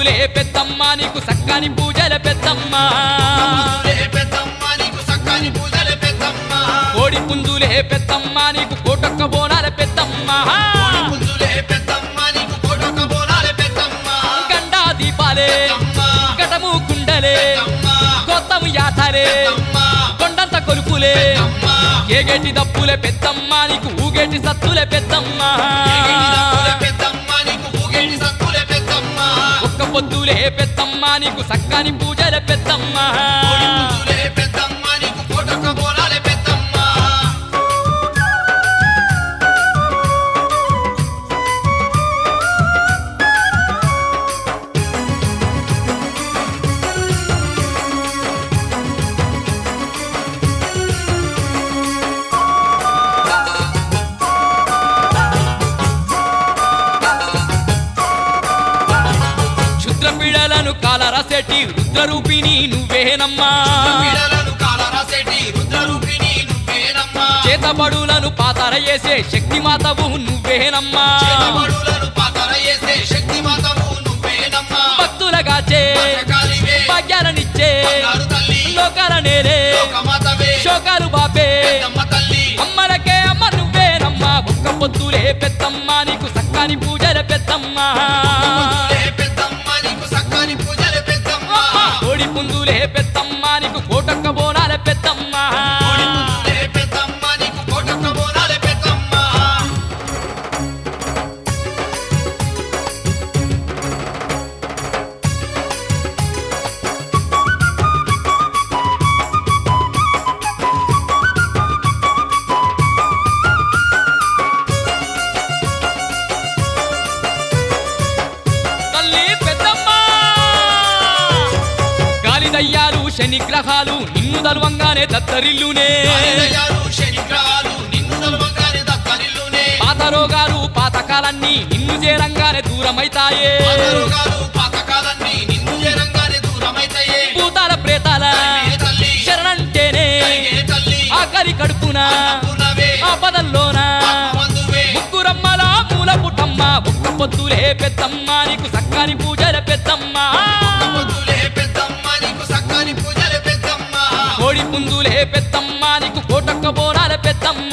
పుంజులే పెద్దమ్మ నీకు సక్కని పూజల పెద్దమ్మ కోడి పుంజులే పెద్దమ్మ నీకు కోటొక్క బోనాల పెద్దమ్మ గండా దీపాలే గటము కుండలే కొత్తము యాతలే కొండంత కొలుపులే ఏగేటి దప్పులే పెద్దమ్మ నీకు ఊగేటి సత్తులే పెద్దమ్మ ఒక్క పొద్దులే పెద్దమ్మ నీకు సక్కని పూజల పెద్దమ్మ కాలరాసేటి రుద్రరూపిణి నువ్వేనమ్మా చేతబడులను పాతర చేసే శక్తి మాతవు నువ్వేనమ్మా భక్తులగాచే భాగ్యాలనిచ్చే లోకాల నేలే శోకాలు బాపే అమ్మలకే అమ్మ నువ్వేనమ్మా ఒక్క పొద్దులే పెద్దమ్మ నీకు సక్కని పూజల పెద్దమ్మ కోడి పుంజులే పెద్దమ్మ నీకు కోటొక్క బోనాల పెద్దమ్మ దయ్యాలు శని గ్రహాలు నిన్ను దల్వంగానే దత్తరిల్లునే పాత రోగాలు పాతకాలన్నీ నిన్ను చేరంగానే దూరమైతాయే భూతాల ప్రేతాల శరణంటేనే ఆకలి కడుపున ఆపదల్లోన ముగ్గురమ్మల మూల పుట్టమ్మ ఒక్క పొద్దులే పెద్దమ్మ నీకు సక్కని పూజల పెద్దమ్మ కోడి పుంజులే పెద్దమ్మ నీకు కోటొక్క బోనాల పెద్దమ్మ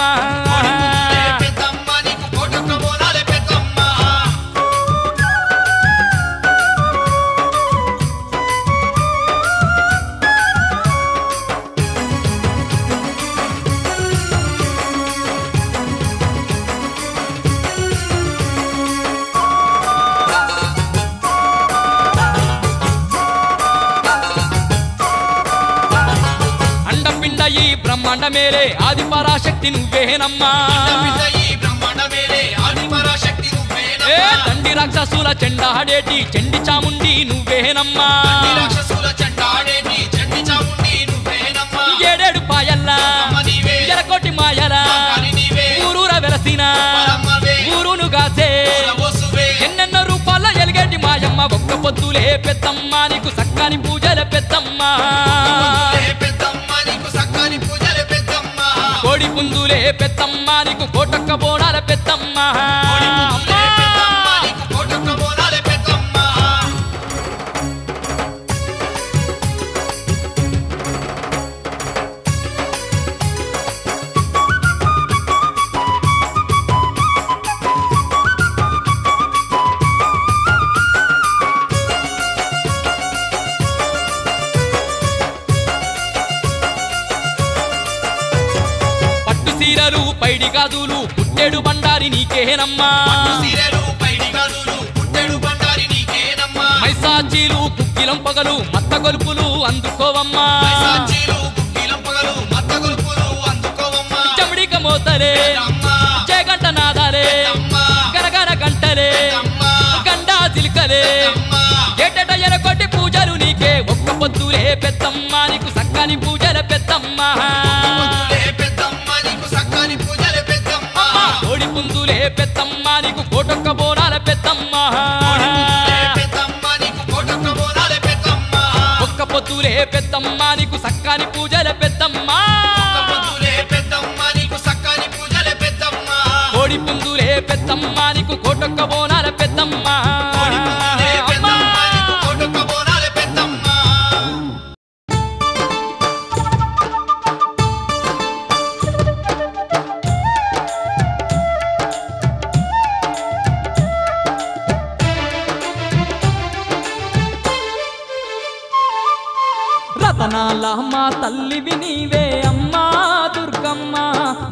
బ్రహ్మాండ మేలే ఆది పరాశక్తి నువ్వేనమ్మా దండి రాక్షసుల చెండాడేటి చెండి చాముండి నువ్వేనమ్మా ఏడేడు పాయల్లా ఎరకోటి మాయలా ఊరూర వెలసిన ఊరును గాసే ఎన్నెన్నో రూపాల ఎలిగేటి మాయమ్మ ఒక్క పొద్దులే పెద్దమ్మ నీకు సక్కని పూజల పెద్దమ్మ కోడి పుంజులే పెద్దమ్మ నీకు కోటొక్క బోనాల పెద్దమ్మ సీరలు పైడి గాజులు పుట్టెడు బండారి నీకేనమ్మా మైసాచీలు కుక్కిలం పగలు మత్త గొలుపులు అందుకోవమ్మా చమడిక మోతలే చేగంట నాదాలే గరగర గంటలే గండా చిలుకలే ఏటట ఎరకొట్టి పూజలు నీకే ఒక్క పొద్దులే పెద్దమ్మ నీకు సక్కని పూజల పెద్దమ్మ కోడి పుంజులే పెద్దమ్మ నీకు కోటొక్క బోనాల పెద్దమ్మ ఒక్క పొద్దులే పెద్దమ్మ నీకు సక్కని పూజల పెద్దమ్మ కోడి పుంజులే పెద్దమ్మ నీకు కోటొక్క బోనాల పెద్దమ్మ తల్లివి నీవే అమ్మా దుర్గమ్మ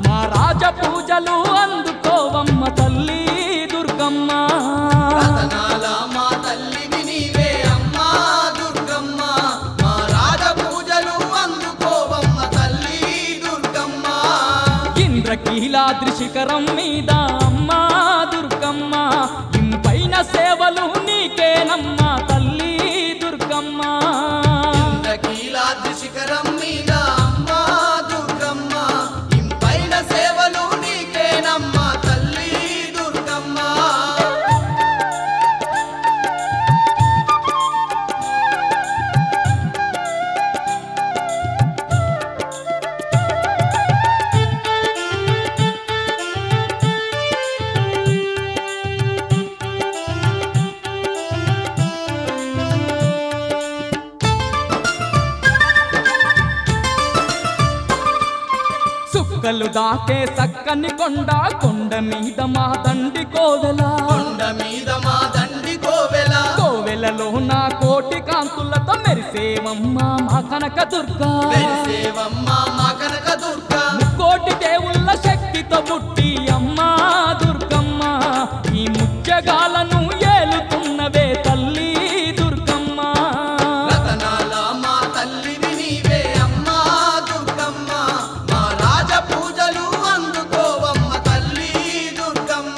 మా రాజ పూజలు అందుకోవమ్మ తల్లి దుర్గమ్మ రతనాల మా తల్లివి నీవే అమ్మా దుర్గమ్మ మా రాజ పూజలు అందుకోవమ్మ తల్లి దుర్గమ్మ ఇంద్రకీలాద్రి శిఖరం మీద అమ్మా దుర్గమ్మ ఇంపైన సేవలు నీకేనమ్మా తల్లి దుర్గమ్మ ఇంద్రకీలాద్రి శిఖరం మీద అమ్మా దుర్గమ్మ ఇంపైన సేవలు నీకేనమ్మా తల్లి దుర్గమ్మ సుక్కలు దాకే సక్కని కొండ మీద మా దండి కోవెల కొండ మీద మా దండి కోవెల కోవెలలో నా కోటి కాంతులతో మెరిసేవమ్మ మా కనక దుర్గా మెరిసేవమ్మ మా కనక దుర్గా కోటి దేవుళ్ళ శక్తితో పుట్టి అమ్మా దుర్గమ్మ ఈ ముత్యగాలను ఏలుతున్నవే తల్లి దుర్గమ్మ రతనాల మా తల్లివి నీవే అమ్మా దుర్గమ్మ మా రాజ పూజలు అందుకోవమ్మ తల్లి దుర్గమ్మ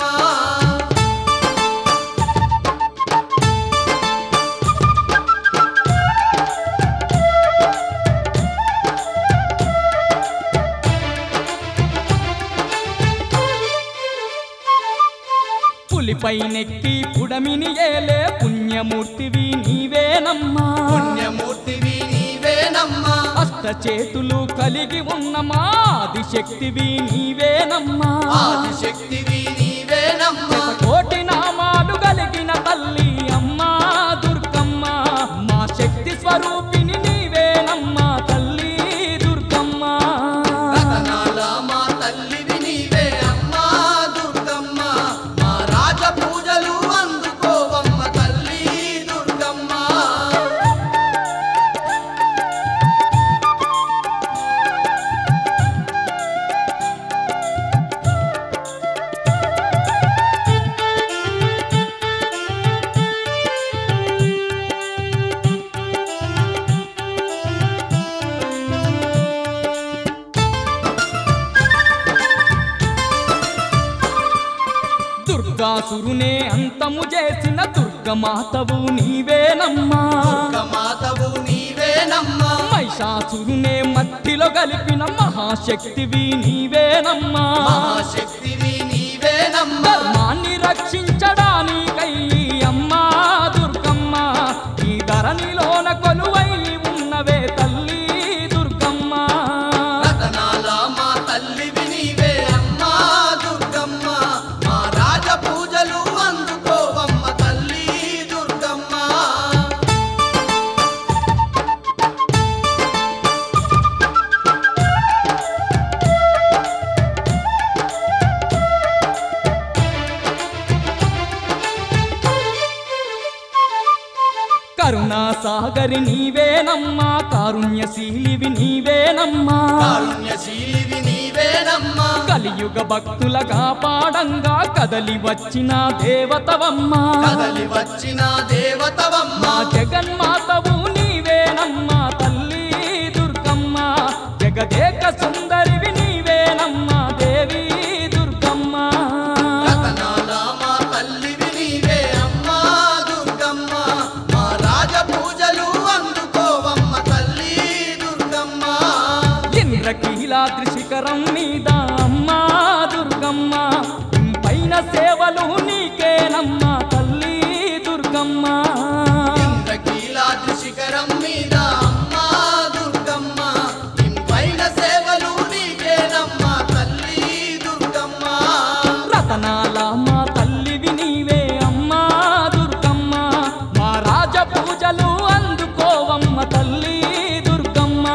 పులిపై నెక్కి పుడమిని ఏలే పుణ్యమూర్తివి నీవేనమ్మా పుణ్యమూర్తివి నీవేనమ్మా అష్ట చేతులు కలిగి ఉన్న మా ఆదిశక్తివి నీవేనమ్మా ఆదిశక్తివి నీవేనమ్మా కోటి నామాలు కలిగిన తల్లి అమ్మా దుర్గమ్మ మా శక్తి స్వరూపిణి నీవేనమ్మా తల్లి దుర్గమ్మ రతనాల మా తల్లివి నీవే అమ్మా దుర్గమ్మ మా రాజ పూజలు అందుకోవమ్మ తల్లి దుర్గమ్మ దుర్గాసురునే అంతము చేసిన దుర్గమాతవు నీవేనమ్మా దుర్గమాతవు నీవేనమ్మా మహిషాసురునే మట్టిలో కలిపిన మహాశక్తివి నీవేనమ్మా మహాశక్తివి నీవేనమ్మా ధర్మాన్ని రక్షించడానికై అమ్మా దుర్గమ్మ ఈ ధరణిలోన కొలువై ఉన్నవే తల్లి దుర్గమ్మ రతనాల మా తల్లివి నీవే అమ్మా దుర్గమ్మ మా రాజ పూజలు అందుకోవమ్మ తల్లి దుర్గమ్మ కరుణా సాగరి నీవేనమ్మా కారుణ్యశీలివి నీవేనమ్మా కారుణ్యశీలివి నీవేనమ్మా కలియుగ భక్తుల కాపాడంగా కదలి వచ్చిన దేవతవమ్మా కదలి వచ్చిన దేవతవమ్మ మా జగన్మాతవు నీవేనమ్మా తల్లి దుర్గమ్మ జగదేక సుందరివి నీవేనమ్మా దేవి దుర్గమ్మ రతనాల మా తల్లివి నీవే అమ్మా దుర్గమ్మ మా రాజ పూజలు అందుకోవమ్మ తల్లి దుర్గమ్మ ఇంద్రకీలాద్రి శిఖరం మీద అమ్మా దుర్గమ్మ పైన సేవలు నీకేనమ్మా తల్లి దుర్గమ్మ ఇంద్రకీలాద్రి శిఖరం మీద అమ్మా దుర్గమ్మ ఇంపైన సేవలు నీకేనమ్మా తల్లి దుర్గమ్మ రతనాల మా తల్లివి నీవే అమ్మా దుర్గమ్మ మా రాజ పూజలు అందుకోవమ్మ తల్లి దుర్గమ్మ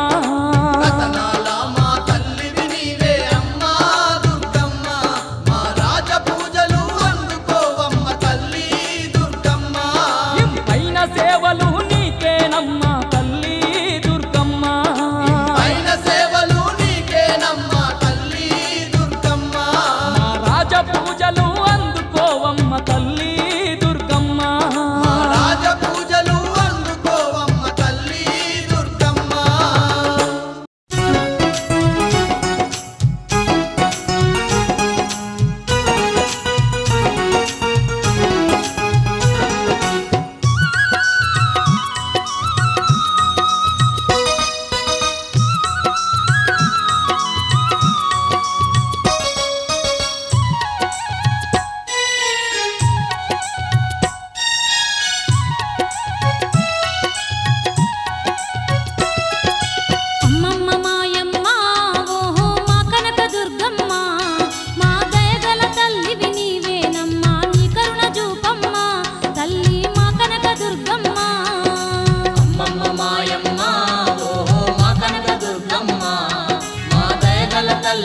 రతనాల మా తల్లివి నీవే అమ్మా దుర్గమ్మ మా రాజ పూజలు అందుకోవమ్మ తల్లి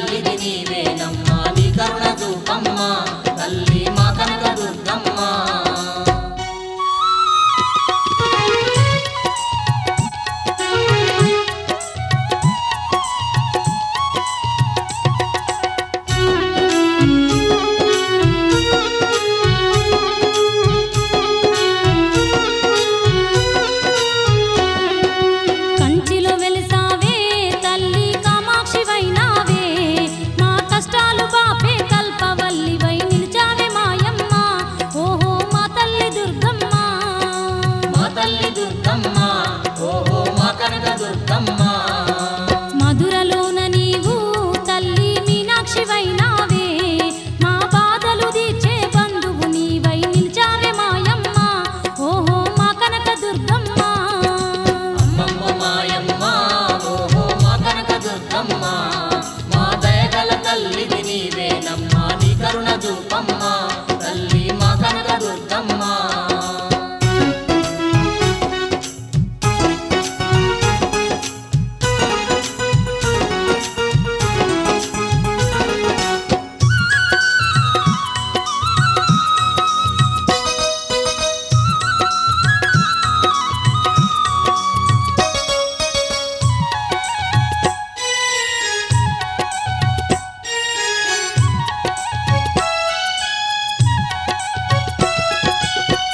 తల్లివి నీవేనమ్మా నీ కరుణ చూపమ్మా తల్లి మా కనక దుర్గమ్మ కంచిలో వెలిసావే తల్లి కామాక్షివైనావే మా కష్టాలు బాపే కల్పవల్లివై నిలిచావే మాయమ్మ ఓహో మా తల్లి దుర్గమ్మ మా తల్లి దుర్గమ్మ ఓహో మా కనక దుర్గమ్మ మధురలోన నీవు తల్లి మీనాక్షివైనావే మా బాధలు తీర్చే బంధువు నీవై నిలిచావే మాయమ్మ ఓహో మా కనక దుర్గమ్మ అమ్మమ్మ మాయమ్మ ఓహో మా కనక దుర్గమ్మ మా దయగల తల్లివి నీవేనమ్మా నీ కరుణ చూపమ్మ తల్లి మా కనక దుర్గమ్మ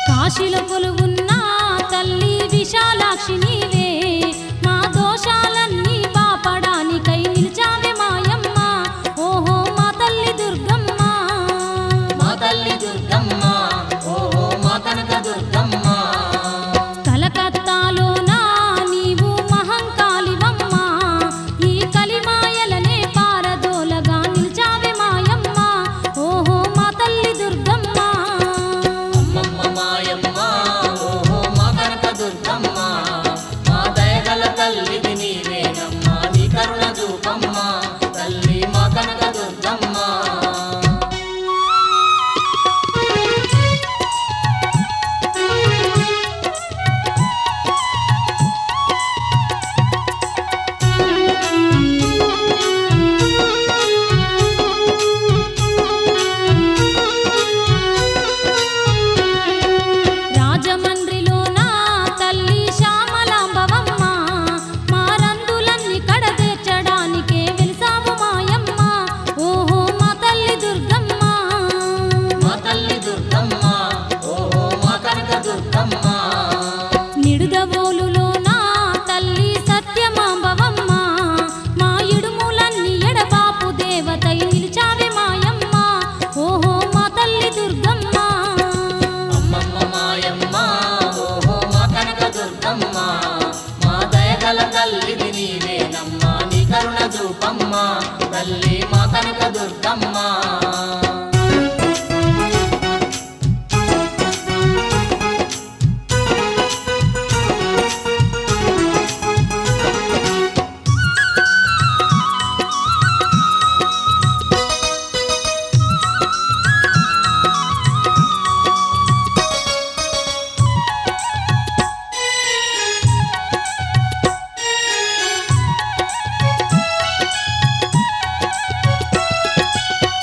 కాశీలో కొలువున్న తల్లి విశాలాక్షి నీవే మా దోషాలన్నీ పాపడానికై నిలిచావే మాయమ్మ ఓహో మా తల్లి దుర్గమ్మ మా తల్లి దుర్గమ్మ ఓహో మా కనక దుర్గమ్మ కలకత్తాలోన నీవు మహంకాళివమ్మ ఈ కలిమాయలనే పారదోలగా నిలిచావే మాయమ్మ ఓహో మా తల్లి దుర్గమ్మ అమ్మమ్మ మాయమ్మ ఓహో మా కనక దుర్గమ్మ మా దయగల తల్లివి నీవేనమ్మా నీ కరుణ చూపమ్మ తల్లి మా కనక దుర్గమ్మ రాజమండ్రిలోన తల్లి శ్యామలాంబవమ్మ మా రందులన్నీ కడతీర్చడానికే వెలిసావు మాయమ్మ ఓహో మా తల్లి దుర్గమ్మ మా తల్లి దుర్గమ్మ ఓహో మా కనక దుర్గమ్మ నిడుదవోలులోన తల్లి సత్యమాంబవమ్మ మా ఇడుములన్నీ ఎడబాపు దేవతై నిలిచావే మాయమ్మ ఓహో మా తల్లి దుర్గమ్మ అమ్మమ్మ మాయమ్మ ఓహో మా కనక దుర్గమ్మ మా దయగల తల్లివి నీవేనమ్మా నీ కరుణ చూపమ్మ తల్లి మా కనక దుర్గమ్మ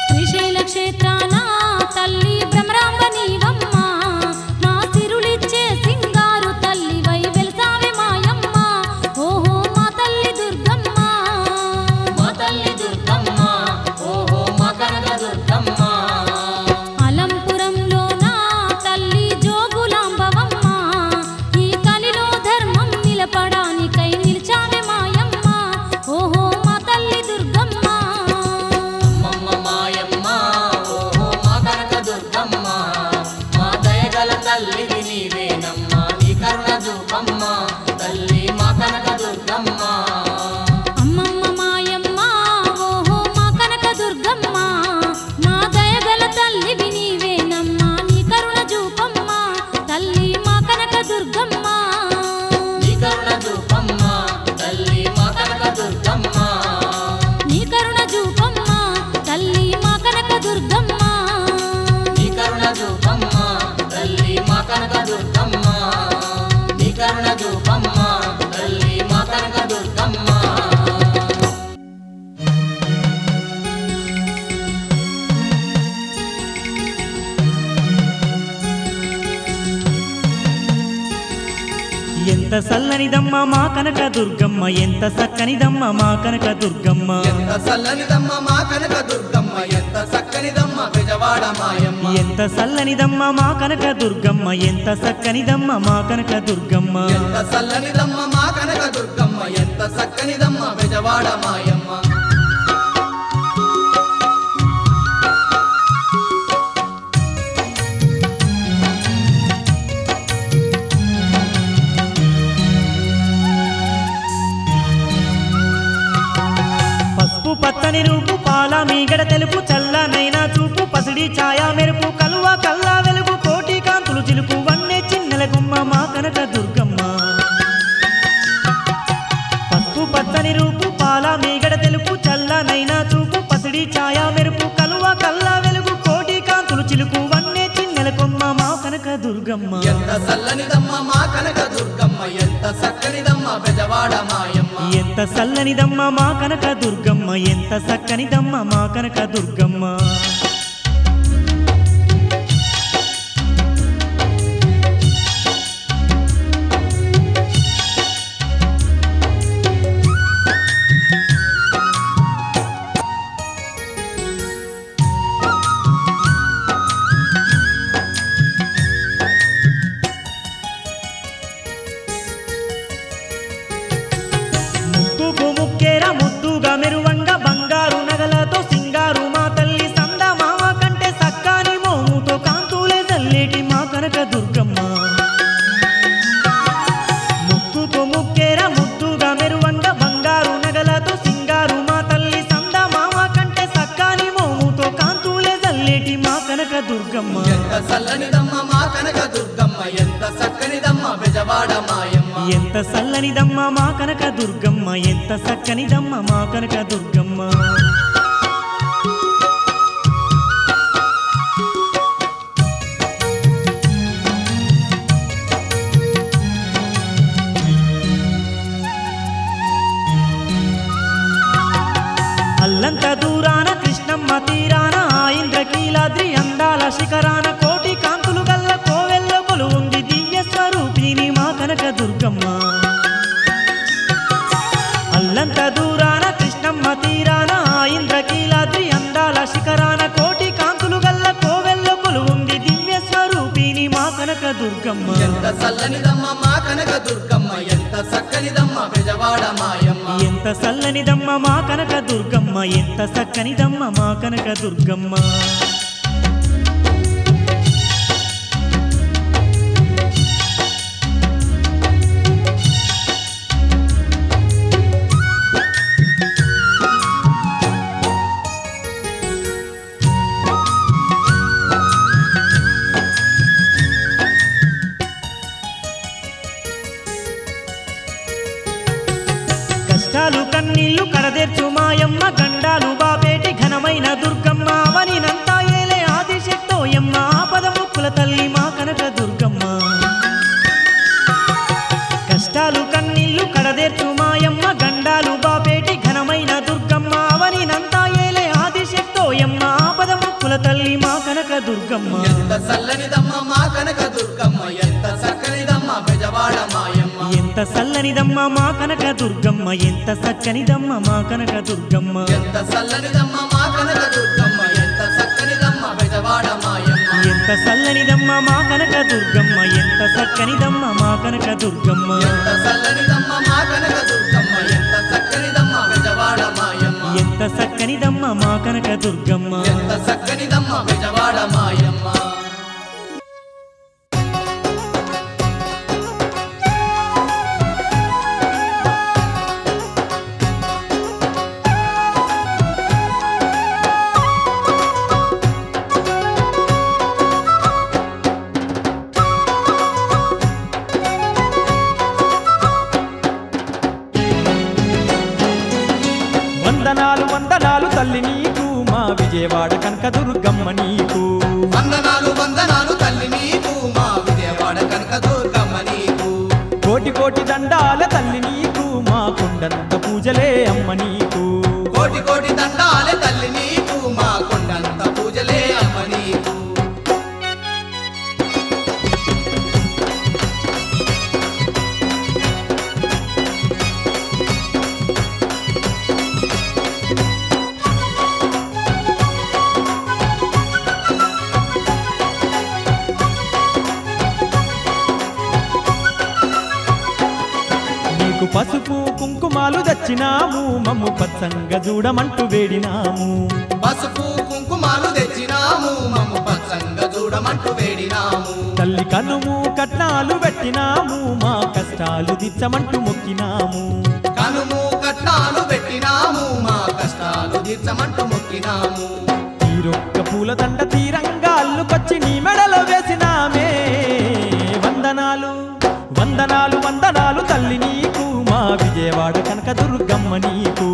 శ్రీశైల ఎంత సల్లనిదమ్మ మా కనక దుర్గమ్మ ఎంత సక్కనిదమ్మ మా కనక దుర్గమ్మ ఎంత చల్లనిదమ్మ మా కనక దుర్గమ్మ ఎంత చక్కనిదమ్మ బెజవాడ మాయమ్మ ఎంత సల్లనిదమ్మ మా కనక దుర్గమ్మ ఎంత సక్కనిదమ్మ మా కనక దుర్గమ్మ ఎంత చల్లనిదమ్మ మా కనక దుర్గమ్మ ఎంత చక్కనిదమ్మ బెజవాడ మాయమ్మ పచ్చని రూపు పాల మీగడ తెలుపు చల్లనైనా చూపు పసిడి ఛాయా మెరుపు కలువ కల్లా వెలుగు కోటి కాంతులు చిలుపు వన్నె చిన్నెల గుమ్మ మా కనక దుర్గమ్మ పసుపు పచ్చని రూపు పాల మీగడ తెలుపు చల్లనైనా చూపు పసిడి ఛాయా మెరుపు కలువ కల్లా వెలుగు కోటి కాంతులు చిలుపు వన్నె చిన్నెల గుమ్మ మా కనక దుర్గమ్మ ఎంత చల్లనిదమ్మ మా కనక దుర్గమ్మ ఎంత చక్కనిదమ్మ బెజవాడ మాయమ్మ ఎంత సల్లనిదమ్మ మా కనక దుర్గమ్మ ఎంత సక్కనిదమ్మ మా కనక దుర్గమ్మ మెరువంగా బంగారు నగలతో సింగారు మా తల్లి సంద మామ కంటే సక్కాని మోముతో కాంతులే జల్లేటి మా కనక దుర్గమ్మ ముక్కుకు ముక్కేర ముద్దుగా మెరువంగా బంగారు నగలతో సింగారు మా తల్లి సంద మామ కంటే సక్కాని మోముతో కాంతులే జల్లేటి మా కనక దుర్గమ్మ ఎంత చల్లనిదమ్మ మా కనక దుర్గమ్మ ఎంత చక్కనిదమ్మ బెజవాడ మాయమ్మ ఎంత సల్లనిదమ్మ మా కనక దుర్గమ్మ ఎంత సక్కనిదమ్మ మా కనక దుర్గమ్మ అల్లంత దూరాన కృష్ణమ్మ తీరాన ఇంద్రకీలాద్రి అందాల శిఖరాన కోటి కాంతులు గల్ల కోవెల్లో కొలువుంది దివ్య స్వరూపిణి మా కనక దుర్గమ్మ అల్లంత దూరాన కృష్ణమ్మ తీరాన ఇంద్రకీలాద్రి అందాల శిఖరాన కోటి కాంతులు గల్ల కోవెల్లో కొలువుంది దివ్య స్వరూపిణి మా కనక దుర్గమ్మ ఎంత చల్లనిదమ్మ మా కనక దుర్గమ్మ ఎంత చక్కనిదమ్మ బెజవాడ మాయమ్మ ఎంత సల్లనిదమ్మ మా కనక దుర్గమ్మ ఎంత సక్కనిదమ్మ మా కనక దుర్గమ్మ కష్టాలు కన్నీళ్లు కడదెర్చు మాయమ్మ గండాలు బాపేటి ఘనమైన దుర్గమ్మ అవనినంతా ఏలే ఆదిశక్తోయమ్మ ఆపద ముక్కుల తల్లి మా కనక దుర్గమ్మ కష్టాలు కన్నీళ్లు కడదెర్చు మాయమ్మ గండాలు బాపేటి ఘనమైన దుర్గమ్మ అవనినంతా ఏలే ఆదిశక్తోయమ్మ ఆపద ముక్కుల తల్లి మా కనక దుర్గమ్మ ఎంత చల్లనిదమ్మ మా కనక దుర్గమ్మ ఎంత చక్కనిదమ్మ బెజవాడ మాయమ్మ ఎంత సల్లనిదమ్మ మా కనక దుర్గమ్మ ఎంత సక్కనిదమ్మ మా కనక దుర్గమ్మ ఎంత చల్లనిదమ్మ మా కనక దుర్గమ్మ ఎంత చక్కనిదమ్మ బెజవాడ మాయమ్మ ఎంత సల్లనిదమ్మ మా కనక దుర్గమ్మ ఎంత సక్కనిదమ్మ మా కనక దుర్గమ్మ ఎంత చల్లనిదమ్మ మా కనక దుర్గమ్మ ఎంత చక్కనిదమ్మ బెజవాడ మాయమ్మ ఎంత సక్కనిదమ్మ మా కనక దుర్గమ్మ ఎంత చక్కనిదమ్మ బెజవాడ మాయమ్మ వందనాలు వందనాలు తల్లి నీకు మా విజయవాడ కనక దుర్గమ్మ నీకు వందనాలు వందనాలు తల్లి నీకు మా విజయవాడ కనక దుర్గమ్మ నీకు కోటి కోటి దండాల తల్లి నీకు మా కొండంత పూజలే అమ్మ నీకు కోటి కోటి దండాలే తల్లి నీకు మా కొండంత పూజలే అమ్మ నీకు కుంకుమాలు తెచ్చినాము మమ్ము పచ్చంగా చూడమంటూ వేడినాము పసుపు కుంకుమాలు తెచ్చినాము మమ్ము పచ్చంగా చూడమంటూ వేడినాము తల్లి కనుము కట్నాలు పెట్టినాము మా కష్టాలు తీర్చమంటూ మొక్కినాము కనుము కట్నాలు పెట్టినాము మా కష్టాలు తీర్చమంటూ మొక్కినాము తీరొక్క పూలదండ తీరంగా అల్లుకొచ్చి నీ మెడలో వేసినామే వందనాలు వందనాలు వందనాలు తల్లి నీకు మా విజయవాడ కనకదుర్గమ్మ నీకు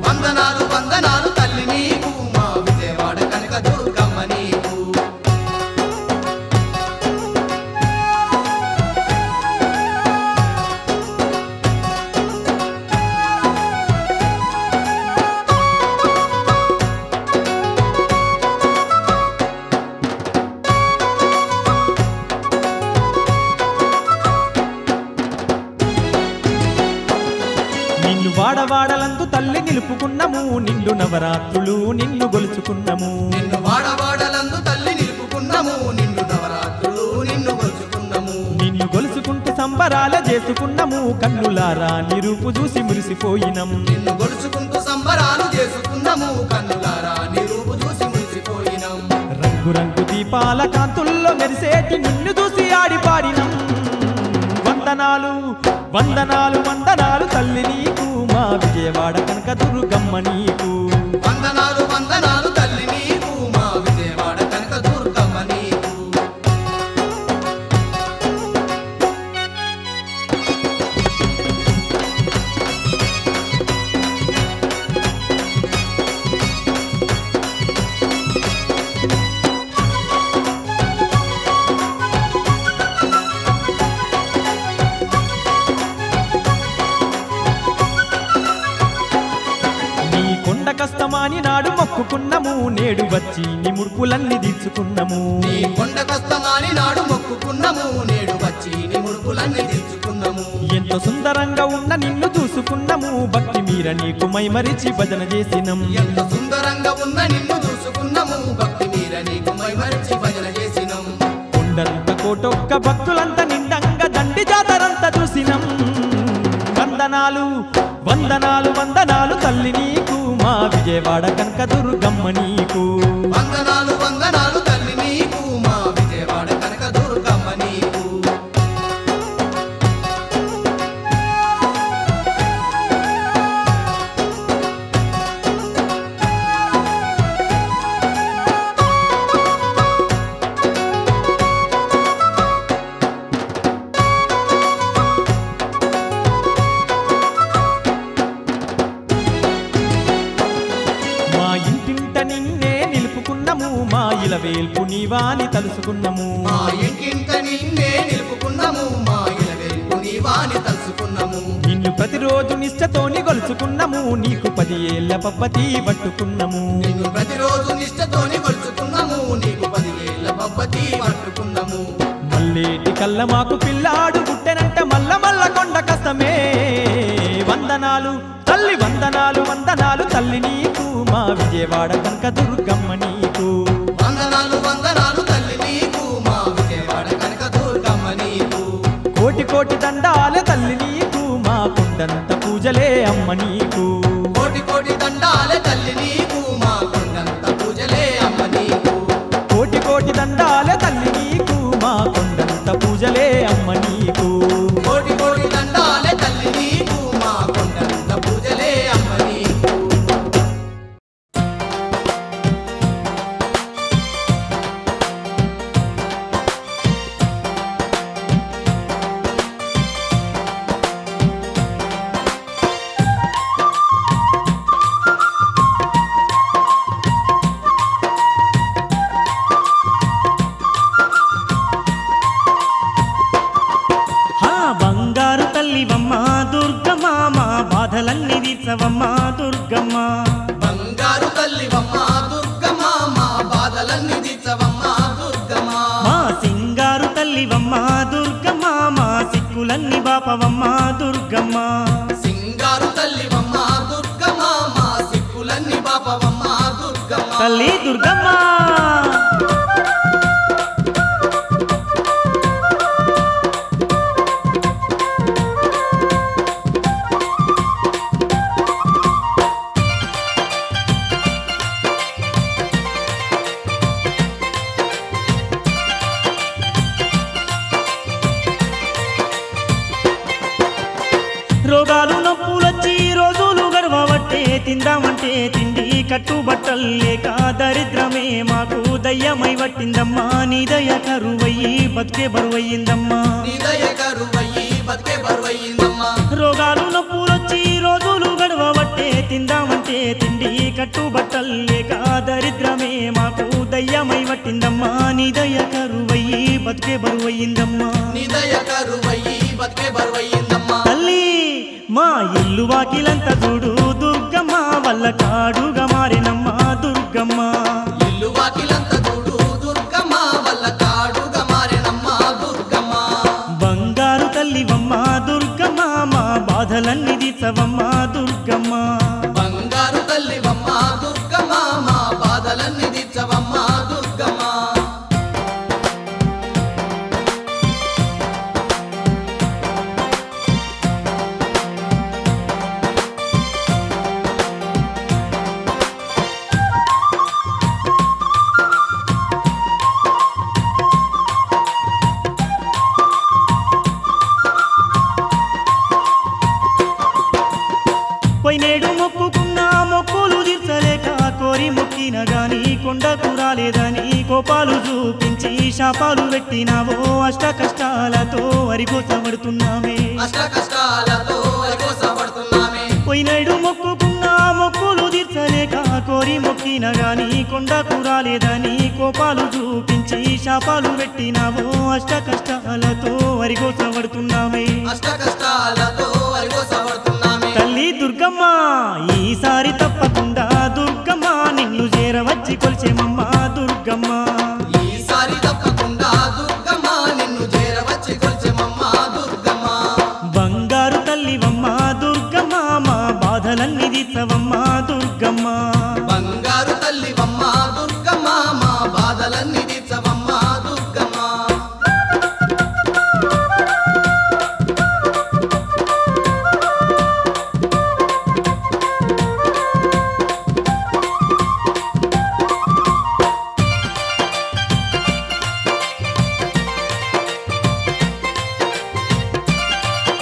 వందనాలు వందనాలు తల్లి నీకు మా విజయవాడ కనకదుర్గమ్మ నీకు నిన్ను వాడవాడలందు తల్లి నిలుపుకున్నాము నిండు నవరాత్రులు నిన్ను గొలుచుకున్నాము నిన్ను వాడవాడలందు తల్లి నిలుపుకున్నాము నిన్ను నవరాత్రులు నిన్ను గొలుచుకున్నాము నిన్ను గొలుచుకుంటూ సంబరాల చేసుకున్నాము కన్నులారా నీ రూపు చూసి మురిసిపోయినం నిన్ను గొలుచుకుంటూ సంబరాలు చేసుకున్నాము కన్నులారా నీ రూపు చూసి మురిసిపోయినాం రంగు దీపాల కాంతుల్లో మెరిసేటి నిన్ను చూసి ఆడిపాడినం వందనాలు వందనాలు వందనాలు తల్లి నీకు మా విజయవాడ కనకదుర్గమ్మ నీకు వందనాలు వందనాలు తల్లి నీకు మా విజయవాడ కనకదుర్గమ్మ నీకు కష్టమాని నాడు మొక్కుకున్నాము నేడు వచ్చి నీ ముడుపులన్నీ తీర్చుకున్నాము నీ కొండ కష్టమాని నాడు మొక్కుకున్నాము నేడు వచ్చి నీ ముడుపులన్నీ తీర్చుకున్నాము ఎంతో సుందరంగా ఉన్న నిన్ను చూసుకున్నాము భక్తి మీర నీకు మైమరిచి భజన చేసినం ఎంత సుందరంగా ఉన్న నిన్ను చూసుకున్నాము భక్తి మీర నీకు మైమరిచి భజన చేసినం కొండంత కోటొక్క భక్తులంతా నిండంగా దండి జాతరంతా చూసినం వందనాలు వందనాలు వందనాలు తల్లి నీకు మా విజయవాడ కనకదుర్గమ్మ నీకు వందనాలు వందనాలు తల్లి నీకు మా విజయవాడ కనకదుర్గమ్మ నీకు మా ఇలవేల్పు నీవాని తలుసుకున్నాము మా ఇంటింట నిన్నే నిలుపుకున్నాము మా ఇలవేల్పు నీవాని తలుసుకున్నాము నిన్ను ప్రతిరోజు నిష్టతోని గొలుచుకున్నాము నీకు 10 ఏళ్ల పబ్బతి పట్టుకున్నాము నిన్ను ప్రతిరోజు నిష్టతోని గొలుచుకున్నాము నీకు 10 ఏళ్ల పబ్బతి పట్టుకున్నాము మల్లేటి కళ్ళ మాకు పిల్లాడు పుట్టెనంట మల్ల మల్ల కొండ కష్టమే వందనాలు తల్లి వందనాలు వందనాలు తల్లి నీకు మా విజయవాడ కనకదుర్గమ్మ నీకు వందనాలు వందనాలు తల్లి నీకు మా విజయవాడ కనకదుర్గమ్మ నీకు కోటి కోటి దండాలే తల్లి నీకు మా కొండంత పూజలే అమ్మ నీకు కోటి కోటి దండాలే తల్లి నీకు మా కొండంత పూజలే అమ్మ నీకు కోటి కోటి దండాలే తల్లి నీకు మా కొండంత పూజలే అమ్మ నీకు కోటి కోటి దండాలే తల్లి నీకు మా కొండంత పూజలే అమ్మ నీకు బాధలన్నీ తీర్చవమ్మ దుర్గమ్మ బంగారు తల్లివమ్మ దుర్గమ్మ మా బాధలన్నీ తీర్చవమ్మ దుర్గమ్మ మా సింగారు తల్లివమ్మ దుర్గమ్మ మా సిక్కులన్నీ బాపవమ్మ దుర్గమ్మ సింగారు తల్లివమ్మ దుర్గమ్మ మా సిక్కులన్నీ బాపవమ్మ దుర్గమ్మ తల్లి దుర్గమ్మ కట్టుబట్టలేక దరిద్రమే మాకు దయ్యమై పట్టిందమ్మా నీ దయ కరువయ్యి బతికే బరువయ్యిందమ్మా నీ దయ కరువయ్యి బతికే బరువయ్యిందమ్మా రోగాలు నొప్పులొచ్చి రోజులు గడవబట్టే తిందామంటే తిండి కట్టుబట్టలేక దరిద్రమే మాకు దయ్యమై పట్టిందమ్మా నీ దయ కరువయ్యి బతికే బరువయ్యిందమ్మా నీ దయ కరువయ్యి బతికే బరువయ్యిందమ్మా తల్లి మా ఇల్లు వాకిలంత చూడు దుర్గమ్మ వల్ల కాడుగా మారినమ్మా దుర్గమ్మ ఇల్లు వాకిలంత చూడు దుర్గమ్మ వల్ల కాడుగా మారినమ్మా దుర్గమ్మ బంగారు తల్లివమ్మ దుర్గమ్మ మా బాధలన్నీ తీర్చవమ్మ దుర్గమ్మ బంగారు తల్లివమ్మ దుర్గమ్మ మా బాధలన్నీ తీర్చవమ్మ దుర్గమ్మ పోయినేడు మొక్కుకున్న మొక్కులు తీర్చలేక కోరి మొక్కిన గాని కొండకు రాలేదని కోపాలు చూపించి శాపాలు పెట్టినావో అష్ట కష్టాలతో వరికోసబడుతున్నామే అష్ట కష్టాలతో వరికోసపడుతున్నామే పోయినేడు మొక్కుకున్న మొక్కులు తీర్చలేక కోరి మొక్కిన గాని కొండకు రాలేదని కోపాలు చూపించి శాపాలు పెట్టినావో అష్ట కష్టాలతో వరికోసబడుతున్నామే అష్ట కష్టాలతో వరికోసపడుతున్నామే తల్లి దుర్గమ్మ ఈసారి తప్పకుండా దుర్గమ్మ నిన్ను చేరవచ్చి కొలిచేమమ్మ దుర్గమ్మ ఈసారి తప్పకుండా దుర్గమ్మ నిన్ను చేరవచ్చి కొలిచెమమ్మ దుర్గమ్మ బంగారు తల్లివమ్మ దుర్గమ్మ మా బాధలన్నీ తీర్చవమ్మ దుర్గమ్మ బంగారు తల్లివమ్మ దుర్గమ్మ మా బాధలన్నీ తీర్చవమ్మ దుర్గమ్మ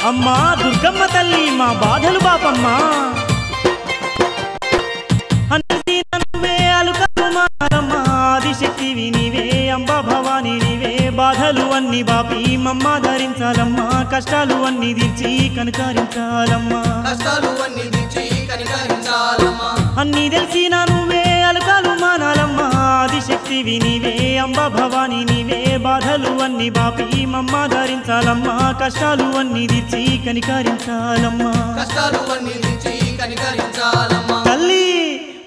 అమ్మా దుర్గమ్మ తల్లి మా బాధలు బాపమ్మ అన్ని నువ్వే అలుకలు మారమ్మ ఆదిశక్తివి నీవే అంబ భవాని నీవే బాధలు అన్ని బాపి మమ్మ ధరించాలమ్మా కష్టాలు అన్ని తీర్చి కనకరించాలమ్మా కష్టాలు అన్ని తీర్చి కనికరించాలమ్మా అన్ని తెలిసిన నువ్వే అలకాలు మానాలమ్మా ఆదిశక్తివి నీవే అంబ భవాని నీవే బాధలు అన్ని బాపి మమ్మ ధరించాలమ్మా కష్టాలు అన్ని తీర్చి కనికరించాలమ్మా కష్టాలు అన్ని తీర్చి కనికరించాలమ్మా తల్లి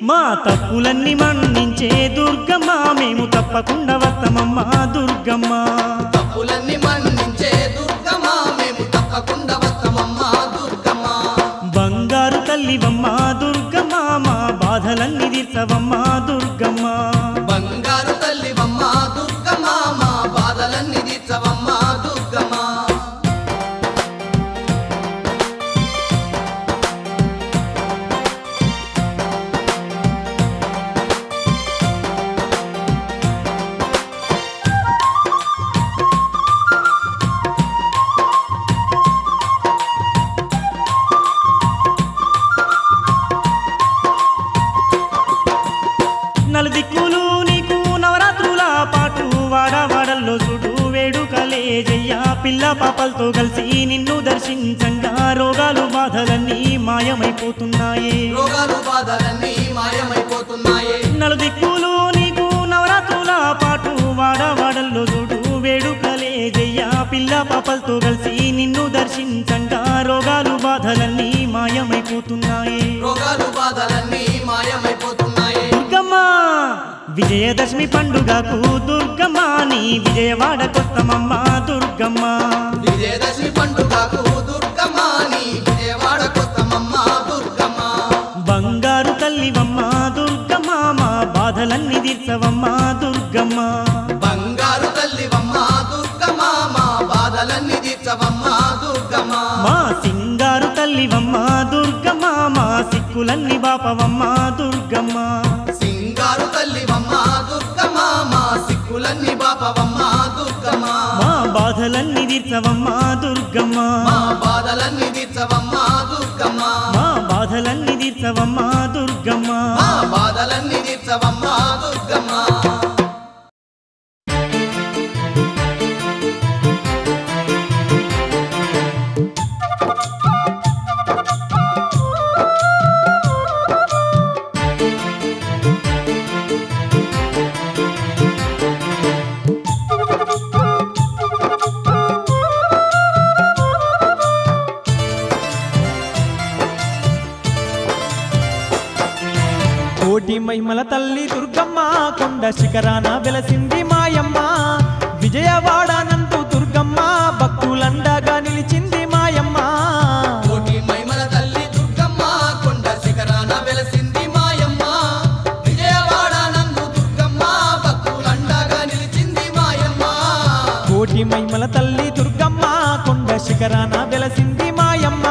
మా తప్పులన్నీ మన్నించే దుర్గమ్మ మేము తప్పకుండా వస్తామమ్మా దుర్గమ్మ తప్పులన్నీ మన్నించే దుర్గమ్మ మేము తప్పకుండా వస్తామమ్మ దుర్గమ్మ బంగారు తల్లివమ్మ దుర్గమ్మ మా బాధలన్నీ తీర్చవమ్మ దుర్గమ్మ బంగారు తల్లివమ్మ దుర్గమ్మ మా బాధలన్నీ తీర్చవమ్మ దుర్గమ్మ నలుదిక్కులు నీకు నవరాత్రుల పాటు వాడవాడల్లో చూడు వేడుకలే జయ్యా పిల్ల పాపలతో కలిసి నిన్ను దర్శించంగా రోగాలు బాధలన్నీ మాయమైపోతున్నాయే రోగాలు బాధలన్నీ మాయమైపోతున్నాయే నలుదిక్కులు నీకు నవరాత్రుల పాటు వాడవాడల్లో చూడు వేడుకలే జయ్యా పిల్ల పాపలతో కలిసి నిన్ను దర్శించంగా రోగాలు బాధలన్నీ మాయమైపోతున్నాయే రోగాలు బాధలన్నీ మాయమైపోతున్నాయే దుర్గమ్మ విజయదశమి పండుగకు దుర్గమ్మ నీ విజయవాడకొస్తామమ్మ దుర్గమ్మ విజయదశమి పండుగకు దుర్గమ్మ నీ విజయవాడకొస్తామమ్మ దుర్గమ్మ బంగారు తల్లివమ్మ దుర్గమ్మ మా బాధలన్నీ తీర్చవమ్మ దుర్గమ్మ బంగారు తల్లివమ్మ దుర్గమ్మ మా బాధలన్నీ తీర్చవమ్మ దుర్గమ్మ మా సింగారు తల్లివమ్మ దుర్గమ్మ మా సిక్కులన్నీ బాపవమ్మ దుర్గమ్మ సింగారు తల్లివమ్మ దుర్గమ్మ మా సిక్కులన్నీ బాపవమ్మ దుర్గమ్మ మా బాధలన్నీ తీర్చవమ్మ దుర్గమ్మ మా బాధలన్నీ తీర్చవమ్మ దుర్గమ్మ మా బాధలన్నీ తీర్చవమ్మా దుర్గమ్మ మా బాధలన్నీ తీర్చవమ్మా దుర్గమ్మ కోటి మహిమల తల్లి దుర్గమ్మ కొండ శిఖరాన వెలసింది మాయమ్మ విజయవాడ నందు దుర్గమ్మ భక్తులండగా నిలిచింది మాయమ్మ కోటి మహిమల తల్లి దుర్గమ్మ కొండ శిఖరాన వెలసింది మాయమ్మ విజయవాడ నందు దుర్గమ్మ భక్తులండగా నిలిచింది మాయమ్మ కోటి మహిమల తల్లి దుర్గమ్మ కొండ శిఖరాన వెలసింది మాయమ్మ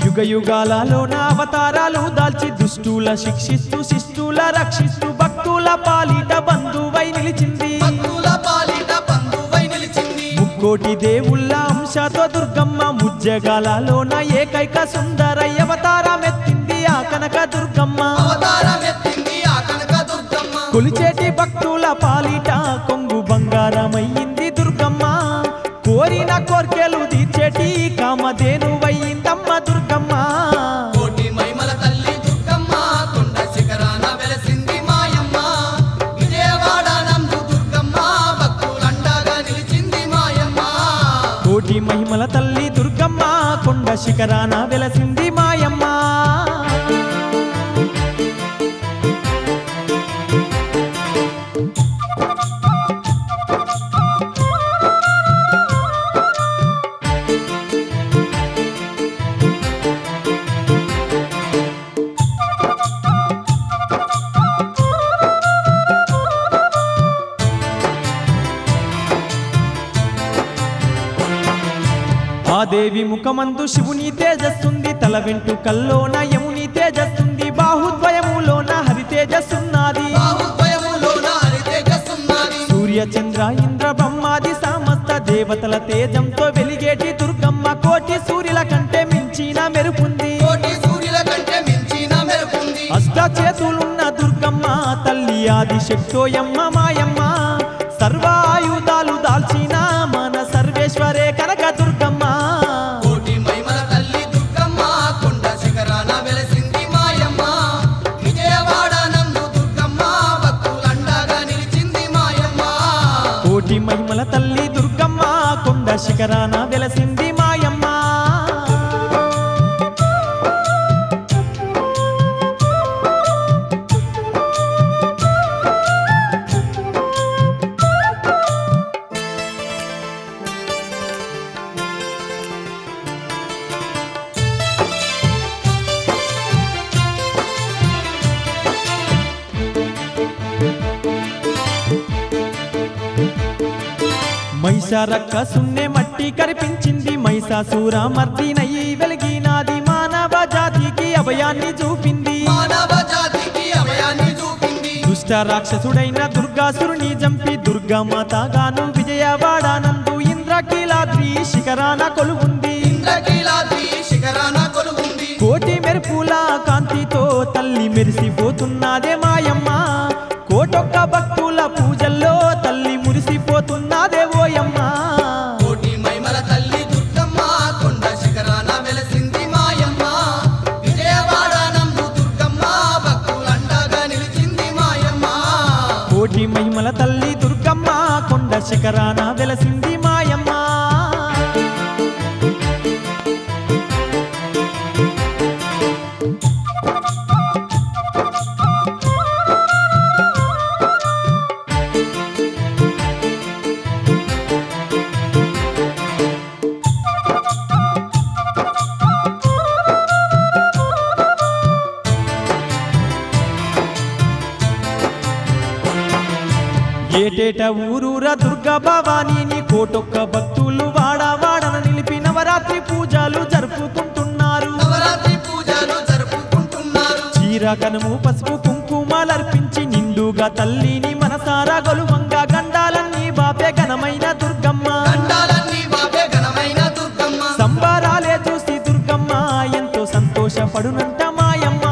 యుగ యుగాలలోన అవతారాలు దాల్చి దుష్టుల శిక్షిస్తూ శిష్టుల రక్షిస్తూ భక్తుల పాలిట బంధువై నిలిచింది భక్తుల పాలిట బంధువై నిలిచింది ముక్కోటి దేవుళ్ళ అంశతో దుర్గమ్మ ముజ్జగాలలోన ఏకైక సుందరయ్య అవతారమెత్తింది ఆ కనక దుర్గమ్మ అవతారమెత్తింది ఆ కనక దుర్గమ్మ కొలిచేటి భక్తుల పాలిట కొంగు బంగారమయ్యింది దుర్గమ్మ కోరిన కోర్కెలు తీర్చేటి కామధేనువయ్యిందమ్మ దుర్గమ్మ కోటి మహిమల తల్లి దుర్గమ్మ కొండ శిఖరాన వెలసింది మాయమ్మ విజయవాడ నందు దుర్గమ్మ భక్తులండగా నిలిచింది మాయమ్మ కోటి మహిమల తల్లి దుర్గమ్మ కొండ శిఖరాన వెలసింది మాయమ్మ ఆ దేవి ముఖమందు శివుని తేజస్సుంది తల వెంట్రుకల్లోన యముని తేజస్సుంది బాహుద్వయములోన హరి తేజస్సున్నది బాహుద్వయములోన హరి తేజస్సున్నది సూర్య చంద్ర ఇంద్ర బ్రహ్మాది సమస్త దేవతల తేజంతో వెలిగేటి దుర్గమ్మ కోటి సూర్యుల కంటే మించిన మెరుపుంది కోటి సూర్యుల కంటే మించిన మెరుపుంది అష్ట చేతులున్న దుర్గమ్మ తల్లి ఆది శక్తోయమ్మ మాయమ్మ సర్వాయుధాలు దాల్చిన మన సర్వేశ్వరే కనక దుర్గమ్మ కోటి మహిమల తల్లి దుర్గమ్మ కొండ శిఖరాన వెలసింది మాయమ్మ విజయవాడ నందు దుర్గమ్మ భక్తులండగా నిలిచింది మాయమ్మ కోటి మహిమల తల్లి దుర్గమ్మ కొండ శిఖరాన వెలసింది మాయమ్మ మైసారక్క సున్నే మట్టి కరిపించింది మైసాసుర మర్దినయ్యి వెలిగినాది మానవ జాతికి అభయాన్ని చూపింది మానవ జాతికి అభయాన్ని చూపింది దుష్ట రాక్షసుడైన దుర్గాసురుని చంపి దుర్గామాతగాను విజయవాడ నందు ఇంద్రకీలాద్రి శిఖరాన కొలువుంది ఇంద్రకీలాద్రి శిఖరాన కొలువుంది కోటి మెరుపుల కాంతితో తల్లి మెరిసిపోతున్నదే మాయమ్మ కోటొక్క భక్తుల పూజల్లో తల్లి మురిసిపోతున్నదే ఓయమ్మ కోటి మహిమల తల్లి దుర్గమ్మ కొండ శిఖరాన వెలసింది మాయమ్మ విజయవాడ నందు దుర్గమ్మ భక్తులండగా నిలిచింది మాయమ్మ కోటి మహిమల తల్లి దుర్గమ్మ కొండ శిఖరాన వెలసింది మాయమ్మ ఊరూర దుర్గా భవానీని కోటొక్క భక్తులు వాడవాడన నిలిపి నవరాత్రి పూజలు జరుపుకుంటున్నారు. నవరాత్రి పూజలు జరుపుకుంటున్నారు. చీర కనుము పసుపు కుంకుమలర్పించి నిండుగా తల్లిని మనసారా గొలువంగా గండాలన్నీ బాపే ఘనమైన దుర్గమ్మ. గండాలన్నీ బాపే ఘనమైన దుర్గమ్మ. సంబరాలే చూసి దుర్గమ్మ ఎంతో సంతోషపడునంట మాయమ్మ.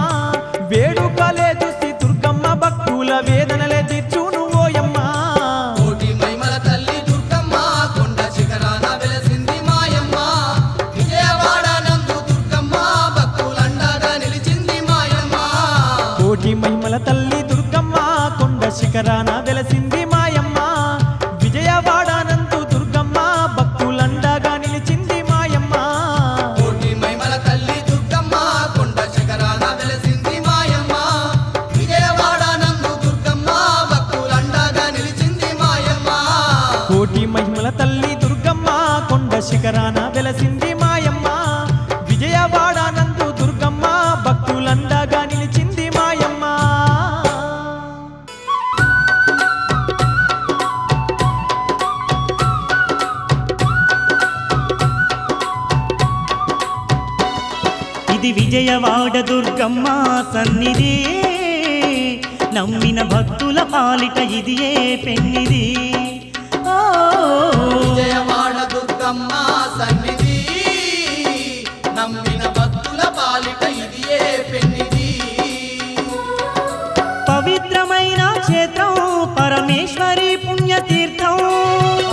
వేడుకలే చూసి దుర్గమ్మ భక్తుల వేదనలే తీర్చును ఓయమ్మ. కోటి మహిమల తల్లి దుర్గమ్మ కొండ శిఖరాన వెలసింది మాయమ్మ. విజయవాడ నందు దుర్గమ్మ భక్తులండగా నిలిచింది మాయమ్మ. కోటి మహిమల తల్లి దుర్గమ్మ కొండ శిఖరాన వెలసింది మాయమ్మ. విజయవాడ నందు దుర్గమ్మ భక్తులండగా నిలిచింది మాయమ్మ. కోటి మహిమల తల్లి దుర్గమ్మ కొండ శిఖరాన వెలసింది మాయమ్మ. విజయవాడ నందు దుర్గమ్మ భక్తులండగా నిలిచింది మాయమ్మ. కోటి మహిమల తల్లి దుర్గమ్మ కొండ శిఖరాన వెలసింది మాయమ్మ. విజయవాడ నందు దుర్గమ్మ భక్తులండగా నిలిచింది మాయమ్మ. ఇది విజయవాడ దుర్గమ్మ సన్నిధి, నమ్మిన భక్తుల పాలిట ఇది ఏ పెన్నిది. ఓ విజయవాడ దుర్గమ్మ సన్నిధి, నమ్మిన భక్తుల పాలిట ఇది ఏ పెన్నిది. పవిత్రమైన క్షేత్రం పరమేశ్వరి పుణ్యతీర్థం.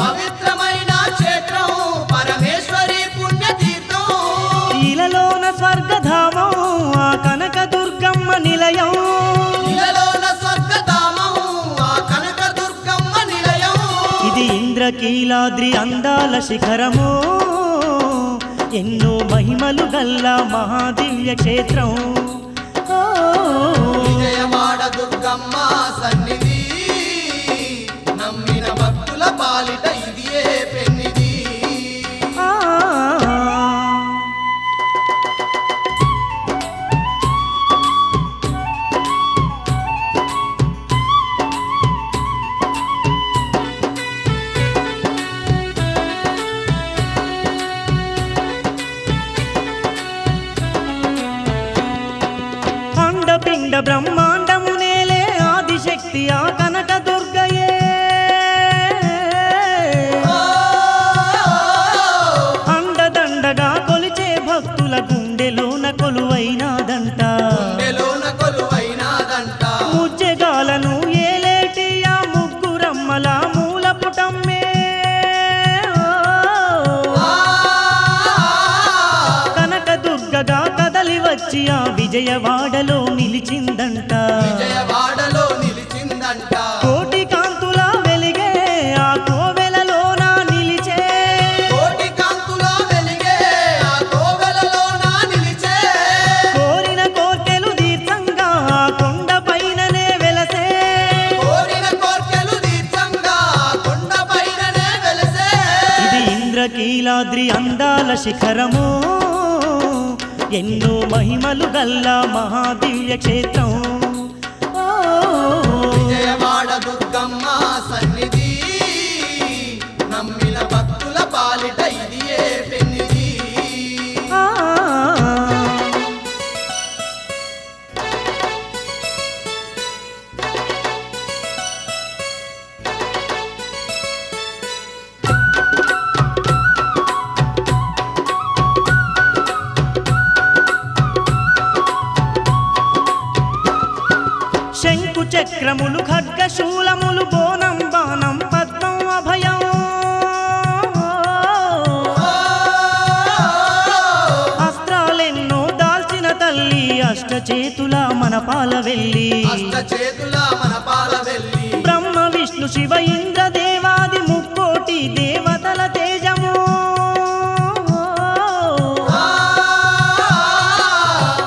పవిత్రమైన క్షేత్రం పరమేశ్వరి పుణ్యతీర్థం. ఇలలోన స్వర్గధామం ఆ కనక దుర్గమ్మ నిలయం. ఇలలోన స్వర్గధామం ఆ కనక దుర్గమ్మ నిలయం. ఇది ఇంద్రకీలాద్రి అందాల శిఖరము, ఎన్నో మహిమలు గల్ల మహాదివ్య క్షేత్రం. ఓ విజయవాడ దుర్గమ్మ సన్నిధి, నమ్మిన భక్తుల పాలిట ఇది ఏ పెన్నిది. ఆ అండపిండ బ్రహ్మాండము నేలే ఆదిశక్తి ఆ కనక దుర్గయే. అండదండగా కొలిచే భక్తుల గుండెలోన కొలువైనాదంట. గుండెలోన కొలువైనాదంట. ముజ్జెగాలను ఏలేటి ఆ ముగ్గురమ్మల మూల పుటమ్మే. కనక దుర్గగా కదలి వచ్చి ఆ విజయవాడలో నిలిచిందంట. విజయవాడలో నిలిచిందంట. కోటి కాంతుల వెలిగే ఆ కోవెలలోన నిలిచే. కోటి కాంతుల వెలిగే ఆ కోవెలలోన నిలిచే. కోరిన కోర్కెలు దీర్ఘంగా ఆ కొండ పైననే వెలసే. కోరిన కోర్కెలు దీర్ఘంగా కొండ పైననే వెలసే. ఇది ఇంద్రకీలాద్రి అందాల శిఖరము, ఎన్నో మహిమలు గల్ల మహాదివ్య క్షేత్రం. ఓ విజయవాడ దుర్గమ్మ సన్నిధి, నమ్మిన భక్తుల పాలిట ఇది ఏ పెన్నిది. ఆ శంకు చక్రములు ఖడ్గశూలములు బోనం బాణం పద్మం అభయం. అస్త్రాలెన్నో దాల్చిన తల్లి అష్టచేతుల మన పాలవెల్లి. అష్టచేతుల మన పాలవెల్లి. బ్రహ్మ విష్ణు శివ ఇంద్ర దేవాది ముక్కోటి దేవతల తేజము.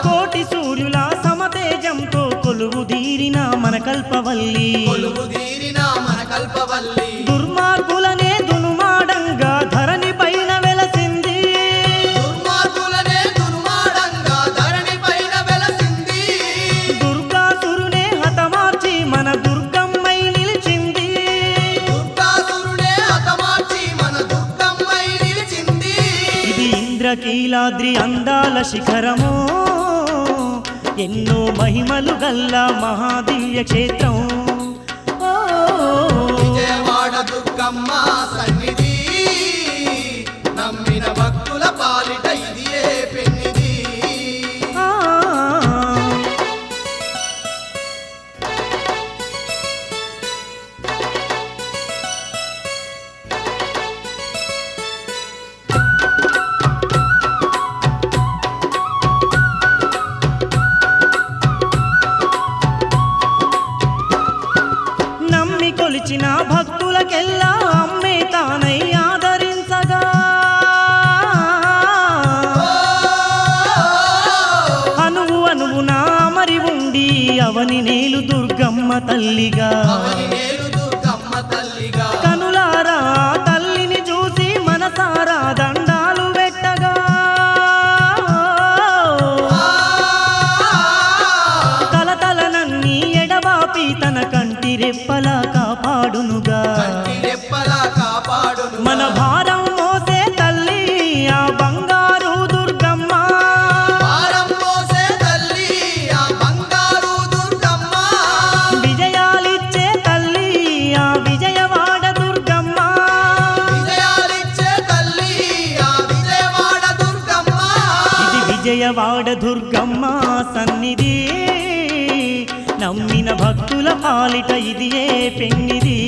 కోటి సూర్యుల సమతేజంతో కొలువు దీరిన మన కల్పవల్లి. కొలువు తీరిన మన కల్పవల్లి. దుర్మార్గులనే దునుమాడంగా ధరణి పైన వెలసింది. దుర్మార్గులనే దుర్మాడంగా ధరణి పైన వెలసింది. దుర్గాసురునే హతమార్చి మన దుర్గమ్మై నిలిచింది. ఇంద్రకీలాద్రి అందాల శిఖరము ఎన్నో మహిమలు గల్ల మహాదివ్య క్షేత్రం విజయవాడ దుర్గమ్మ సన్నిధి నమ్మిన భక్తుల పాలిట ఇదియే పెన్నిది కొలిచిన భక్తులకెల్లా అమ్మే తానై ఆదరించగా అనువు అనువునా మరి ఉండి అవని నేలు దుర్గమ్మ తల్లిగా కనులారా తల్లిని చూసి మనసారా దండాలు పెట్టగా తలతలనన్నీ ఎడబాపి తన కంటి రెప్పలా కాపాడునుగా మన భారం మోసే తల్లి ఆ బంగారు దుర్గమ్మ విజయాలిచ్చే తల్లి ఆ విజయవాడ దుర్గమ్మ ఇది విజయవాడ దుర్గమ్మ సన్నిధి నమ్మిన భక్తుల పాలిట ఇదియే పెన్నిది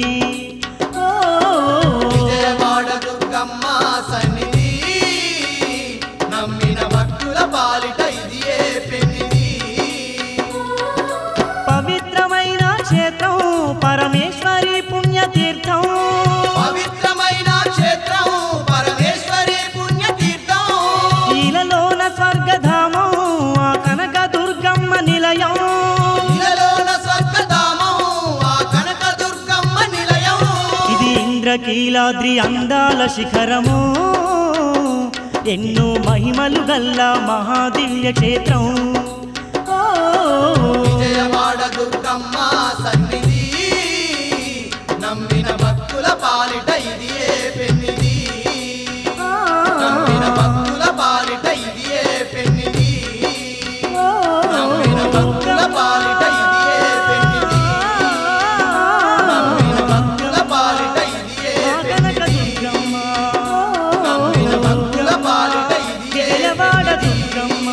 విజయవాడ దుర్గమ్మ సన్నిధి నమ్మిన భక్తుల పాలిట ఇదియే పెన్నిది పవిత్రమైన క్షేత్రం పరమేశ్వరి పుణ్యతీర్థం పవిత్రమైన క్షేత్రం పరమేశ్వరి పుణ్యతీర్థం ఈలలోన స్వర్గధామం ఆ కనక దుర్గమ్మ నిలయం ఇంద్రకీలాద్రి అందాల శిఖరము ఎన్నో మహిమలు గల్ల మహాదివ్య క్షేత్రం విజయవాడ దుర్గమ్మ సన్నిధి నమ్మిన భక్తుల పాలిట ఇదియే పెన్నిది నమ్మిన భక్తుల పాలిట ఇదియే పెన్నిది నమ్మిన భక్తుల పాలిట ఇదియే పెన్నిది నమ్మిన భక్తుల పాలిట ఇదియే దుర్గమ్మ నమ్మిన భక్తుల పాలిట ఇదియే విజయవాడ దుర్గమ్మ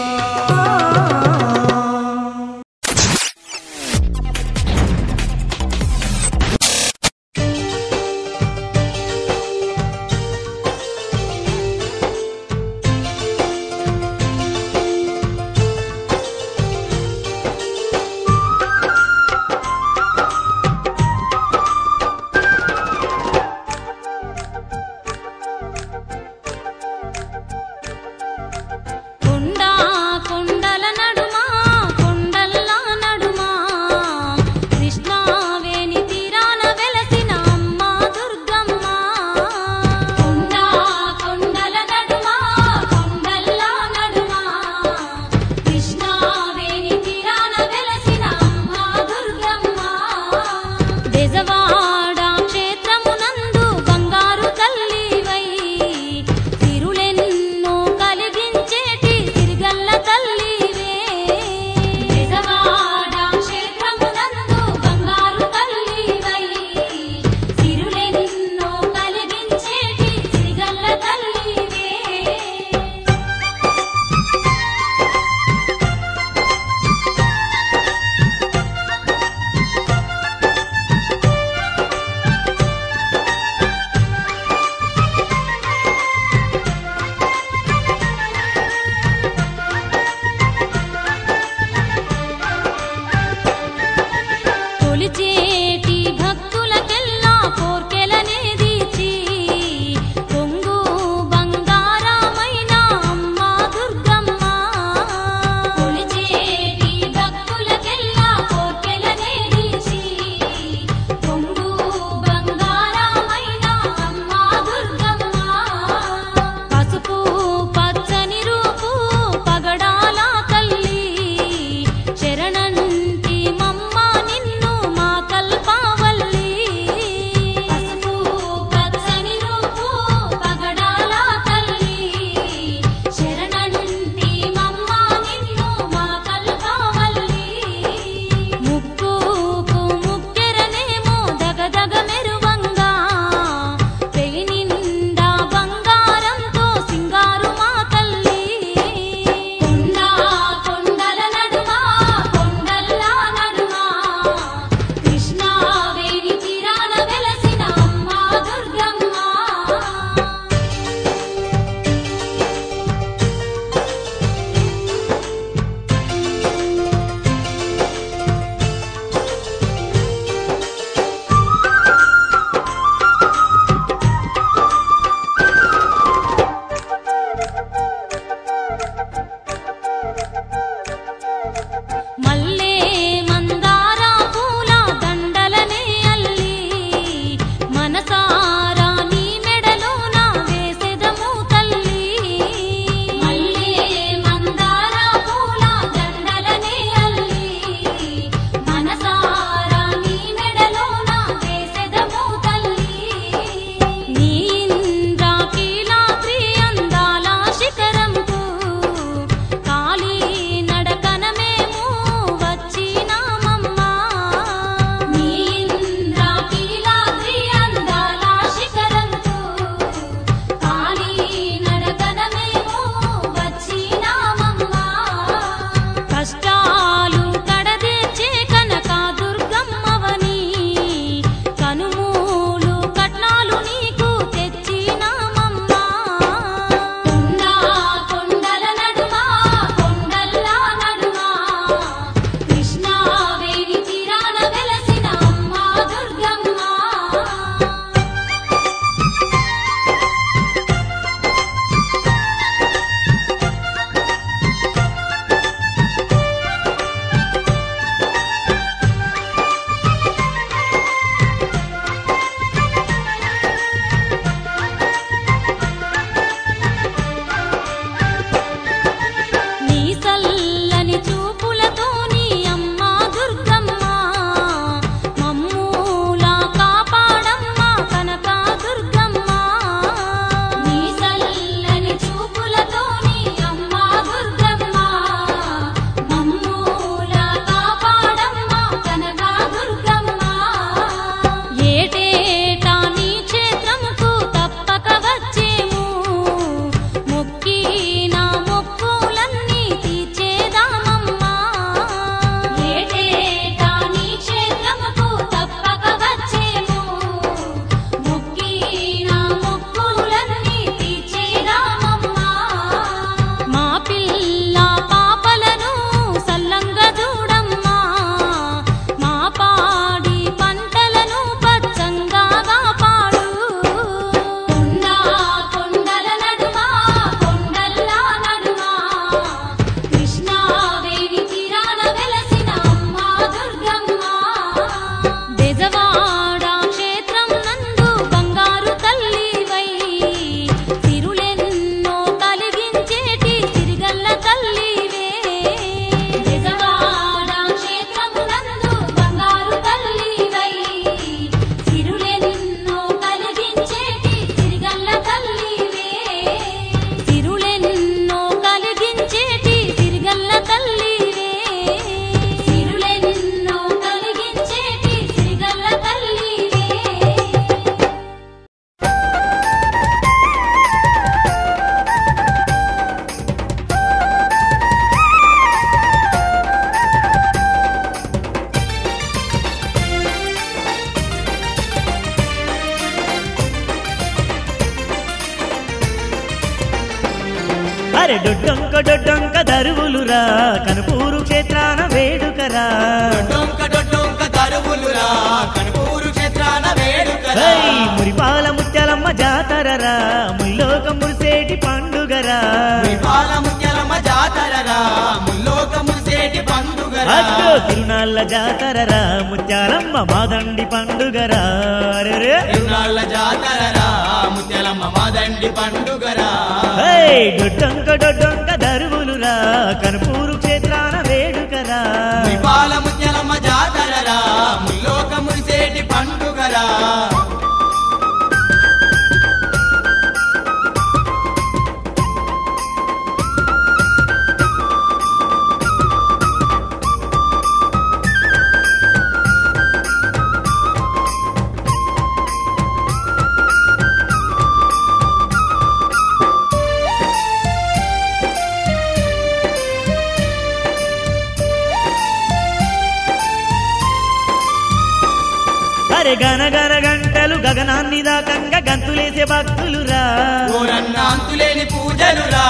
అరే డొడ్డొంక డొడ్డొంక దరువులురా కనుపూరు క్షేత్రాన వేడుకరా డొడ్డొంక దరువులురా కనుపూరు క్షేత్రాన వేడుకరా మురిపాల ముత్యాలమ్మ జాతరరా ముల్లోక మురిసేటి పండుగరా మురిపాల ముత్యాలమ్మ జాతరరా ముల్లోక మురిసేటి పండుగరా అట్టో తిరునాళ్ళ జాతరరా ముత్యాలమ్మ మాదండి పండుగరా తిరునాళ్ళ జాతరరా ముత్యాలమ్మ మాదండి పండుగరా డొడ్డొంక డొడ్డొంక దరువులురా కనుపూరు క్షేత్రాన వేడుకరా మురిపాల ముత్యాలమ్మ జాతరరా ముల్లోక మురిసేటి పండుగరా అరే గనగన గంటలు గగనాన్ని దాకంగా గంతులేసే భక్తులురా అంతులేని పూజలురా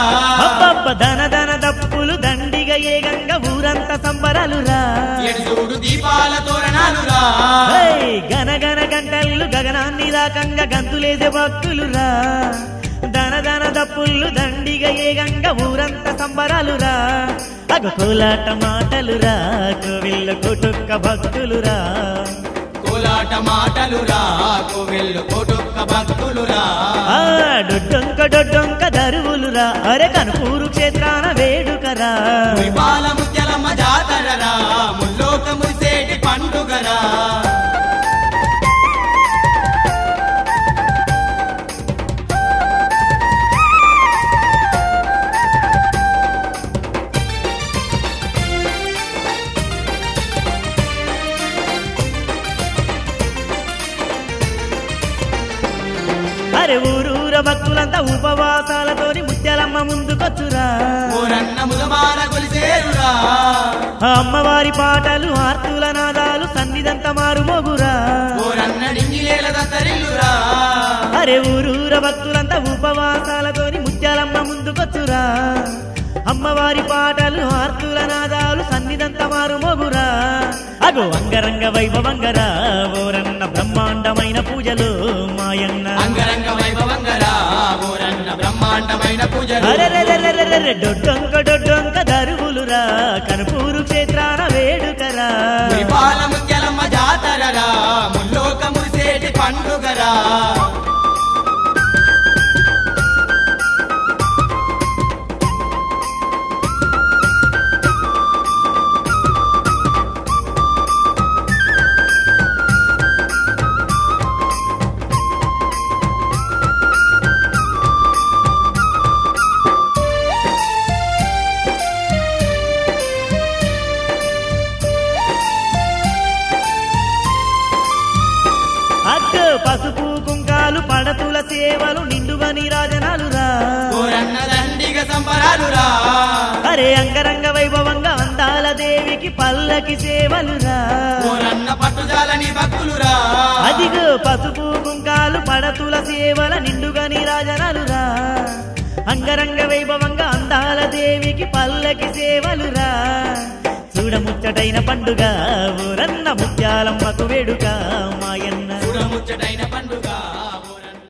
అబ్బబ్బ ధన ధన దప్పులు దండిగా ఏగంగా ఊరంతా సంబరాలురా ఎడుసూడు దీపాల తోరణాలురా గనగన గంటలు గగనాన్ని దాకంగా గంతులేసే భక్తులురా ధన ధన దప్పులు దండిగా ఏగంగా ఊరంతా సంబరాలురా అగ కోలాట మాటలురా కోవిల్ల కొటుక్క భక్తులురా కోలాట మాటలురా కోవెల్లు కోటొక్క భక్తులురా డొడ్డొంక డొడ్డొంక దరువులురా అరే కనుపూరు క్షేత్రాన వేడుకరా మురిపాల ముత్యాలమ్మ జాతరరా ముల్లోక మురిసేటి పండుగరా అరే ఊరూర భక్తులంతా ఉపవాసాలతోని ముత్యాలమ్మ ముందుకొచ్చురా ఊరన్న ముదమార కొలిసేరురా అమ్మవారి పాటలు ఆర్తుల నాదాలు సన్నిధంత మారు మోగురా ఊరన్న డింగిలేల దత్తరిల్లురా అరే ఊరూర భక్తులంతా ఉపవాసాలతోని ముత్యాలమ్మ ముందుకొచ్చురా అమ్మవారి పాటలు ఆర్తుల నాదాలు సన్నిధంత మారు మోగురా అగో అంగరంగ వైభవంగరా ఓరన్న బ్రహ్మాండమైన పూజలు మాయన్న అంగరంగ వైభవంగరా ఊరన్న బ్రహ్మాండమైన పూజలు అరెరెరెరెరెరె డొడ్డొంక డొడ్డొంక దరువులురా కనుపూరు క్షేత్రాన వేడుకరా మురిపాల ముత్యాలమ్మ జాతరరా ముల్లోక మురిసేటి పండుగరా పసుపు కుంకాలు పడతుల సేవలు నిండుగా నీరాజనాలురా ఊరన్న దండిగా సంబరాలురా అరే అంగరంగ వైభవంగా అందాల దేవికి పల్లకి సేవలురా ఊరన్న పట్టుజాలని భక్తులురా అదిగో పసుపు కుంకాలు పడతుల సేవల నిండుగా నీరాజనాలురా అంగరంగ వైభవంగా అందాల దేవికి పల్లకి సేవలురా చూడముచ్చటైన పండుగ ఊరన్న ముత్యాలమ్మకు వేడుక